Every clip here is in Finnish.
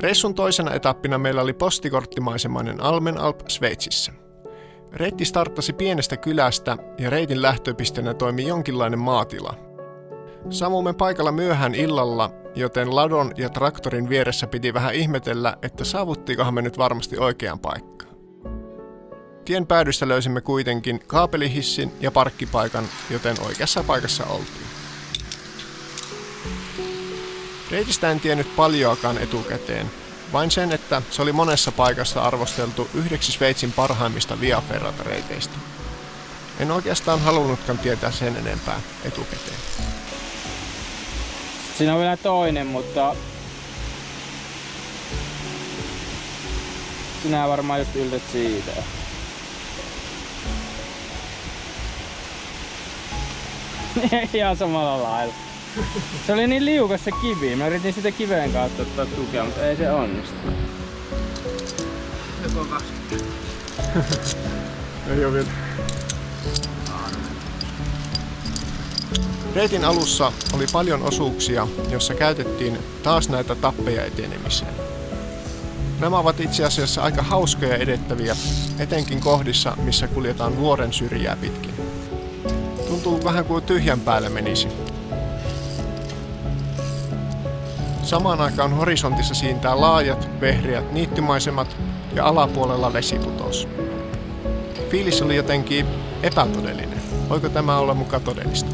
Reissun toisena etappina meillä oli postikorttimaisemainen Almenalp Sveitsissä. Reitti starttasi pienestä kylästä ja reitin lähtöpisteenä toimi jonkinlainen maatila. Saavuimme paikalla myöhään illalla, joten ladon ja traktorin vieressä piti vähän ihmetellä, että saavuttiinkohan me nyt varmasti oikeaan paikkaan. Tien päädystä löysimme kuitenkin kaapelihissin ja parkkipaikan, joten oikeassa paikassa oltiin. Reitistä en tiennyt paljoakaan etukäteen, vain sen, että se oli monessa paikassa arvosteltu yhdeksi Sveitsin parhaimmista Via Ferrata-reiteistä. En oikeastaan halunnutkaan tietää sen enempää etukäteen. Siinä on vielä toinen, mutta sinä varmaan just yltät siitä. Ihan samalla lailla. Se oli niin liukas se kivi. Mä yritin sitä kiveen kautta ottaa tukea, mutta ei se onnistu. Joku on 20. Ei oo vielä. Reitin alussa oli paljon osuuksia, joissa käytettiin taas näitä tappeja etenemiseen. Nämä ovat itse asiassa aika hauskoja edettäviä, etenkin kohdissa, missä kuljetaan vuoren syrjää pitkin. Tuntuu vähän kuin tyhjän päälle menisi. Samaan aikaan horisontissa siintää laajat, vehreät niittymaisemat ja alapuolella vesiputous. Fiilis oli jotenkin epätodellinen. Voiko tämä olla muka todellista?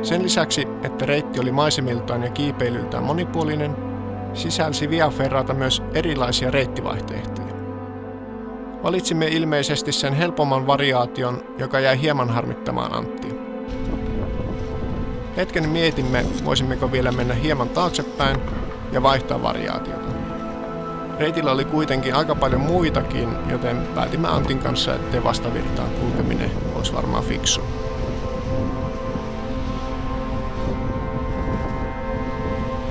Sen lisäksi, että reitti oli maisemiltaan ja kiipeilyltään monipuolinen, sisälsi Via Ferrata myös erilaisia reittivaihtoehtoja. Valitsimme ilmeisesti sen helpomman variaation, joka jäi hieman harmittamaan Anttia. Hetken mietimme, voisimmeko vielä mennä hieman taaksepäin ja vaihtaa variaatiota. Reitillä oli kuitenkin aika paljon muitakin, joten päätimme Antin kanssa, ettei vastavirtaan kulkeminen olisi varmaan fiksu.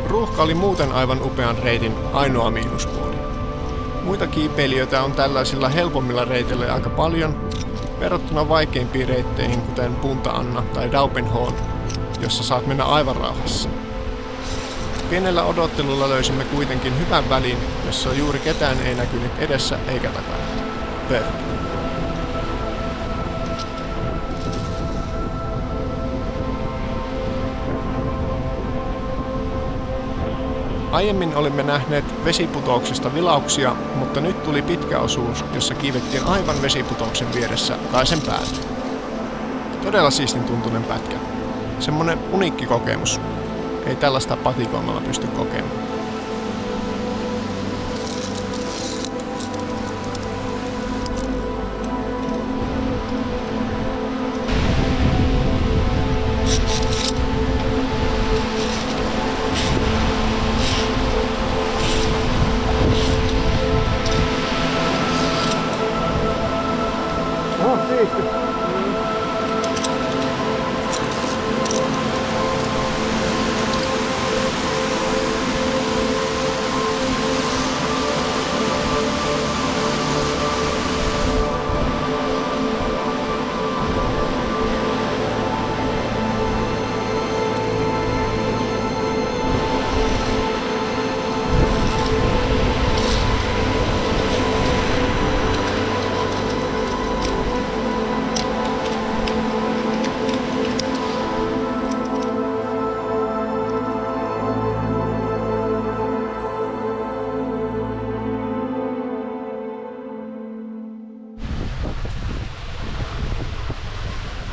Ruuhka oli muuten aivan upean reitin ainoa miinuspuoli. Muita kiipeilijöitä on tällaisilla helpommilla reiteillä aika paljon, verrattuna vaikeimpiin reitteihin kuten Punta Anna tai Daubenhorn, jossa saat mennä aivan rauhassa. Pienellä odottelulla löysimme kuitenkin hyvän välin, jossa juuri ketään ei näkynyt edessä eikä takana. Perfect. Aiemmin olimme nähneet vesiputouksesta vilauksia, mutta nyt tuli pitkä osuus, jossa kiivettiin aivan vesiputouksen vieressä tai sen päällä. Todella siistin tuntunen pätkä. Semmonen uniikki kokemus. Ei tällaista patikoimalla pysty kokemaan.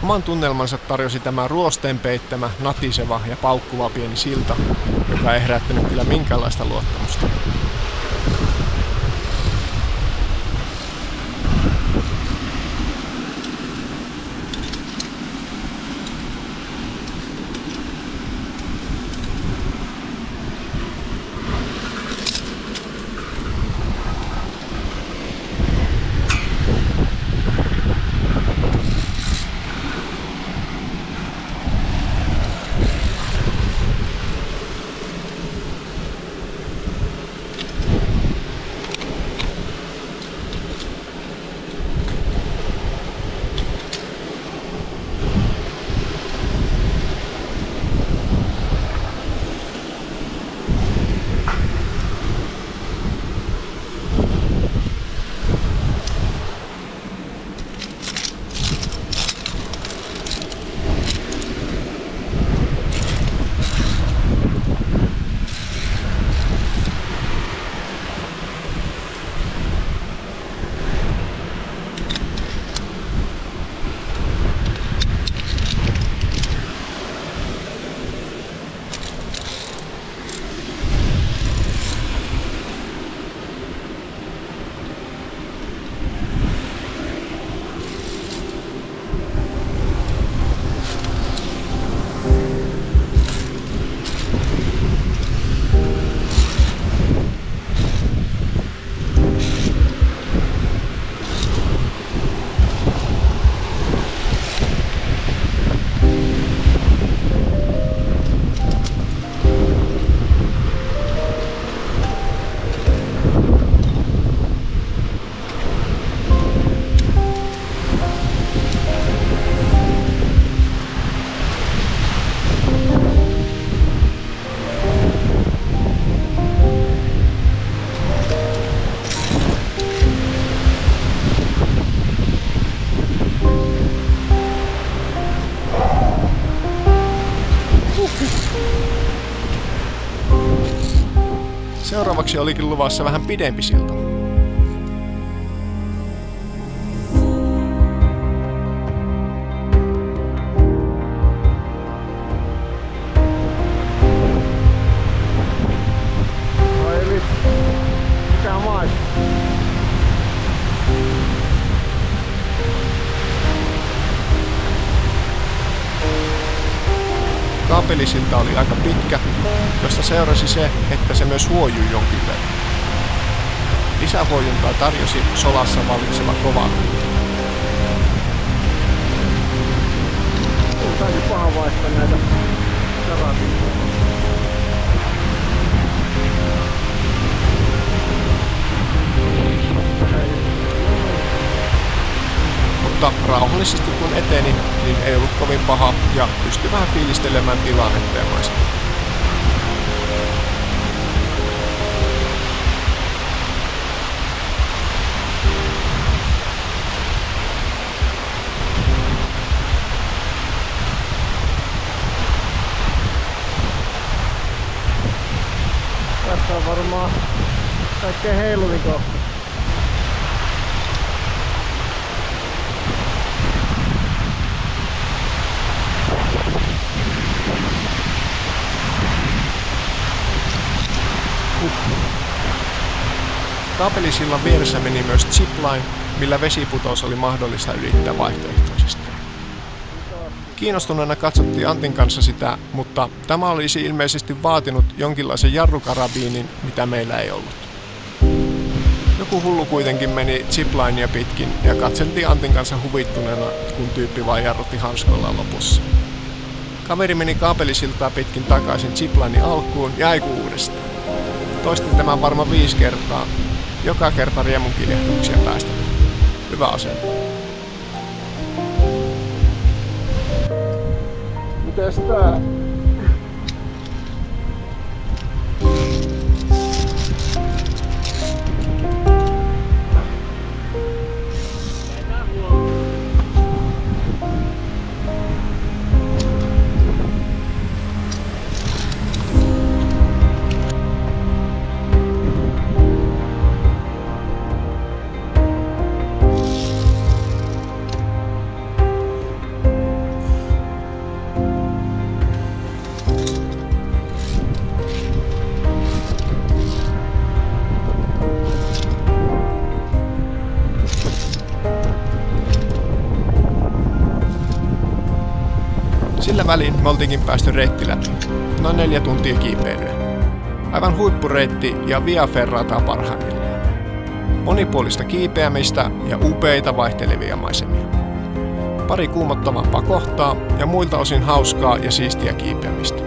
Oman tunnelmansa tarjosi tämä ruosteen peittämä, natiseva ja paukkuva pieni silta, joka ei herättänyt kyllä minkäänlaista luottamusta. Seuraavaksi olikin luvassa vähän pidempi silta. Kaapelisilta oli aika pitkä, josta seurasi se, että se myös huojui jonkin verran. Lisähuojuntaa tarjosi solassa vallitseva kova kylä. Täytyy paha vaihtaa näitä karatin. Mutta rauhallisesti kun eteni, niin ei ollut kovin paha ja pystyi vähän fiilistelemään tilannetta ja maisemaa. Kaikkein heiluvin kohta. Kaapelisillan vieressä meni myös zipline, millä vesiputous oli mahdollista ylittää vaihtoehtoisesti. Kiinnostuneena katsottiin Antin kanssa sitä, mutta tämä olisi ilmeisesti vaatinut jonkinlaisen jarrukarabiinin, mitä meillä ei ollut. Joku hullu kuitenkin meni ziplinea pitkin ja katseltiin Antin kanssa huvittuneena, kun tyyppi vaan jarrutti hanskoillaan lopussa. Kaveri meni kaapelisiltaa pitkin takaisin ziplinein alkuun ja aiku uudestaan. Toistin tämän varmaan 5 kertaa. Joka kerta riemun kiljahduksia päästä. Hyvä asenne. Mites tää? Sillä välin me oltiinkin päästy reitti läpi. Noin 4 tuntia kiipeilyä. Aivan huippureitti ja via ferrata parhaimmillaan. Monipuolista kiipeämistä ja upeita vaihtelevia maisemia. Pari kuumottavampaa kohtaa ja muilta osin hauskaa ja siistiä kiipeämistä.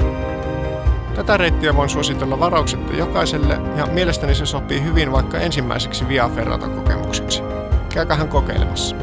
Tätä reittiä voin suositella varauksetta jokaiselle ja mielestäni se sopii hyvin vaikka ensimmäiseksi via ferrata kokemukseksi. Käykähän kokeilemassa.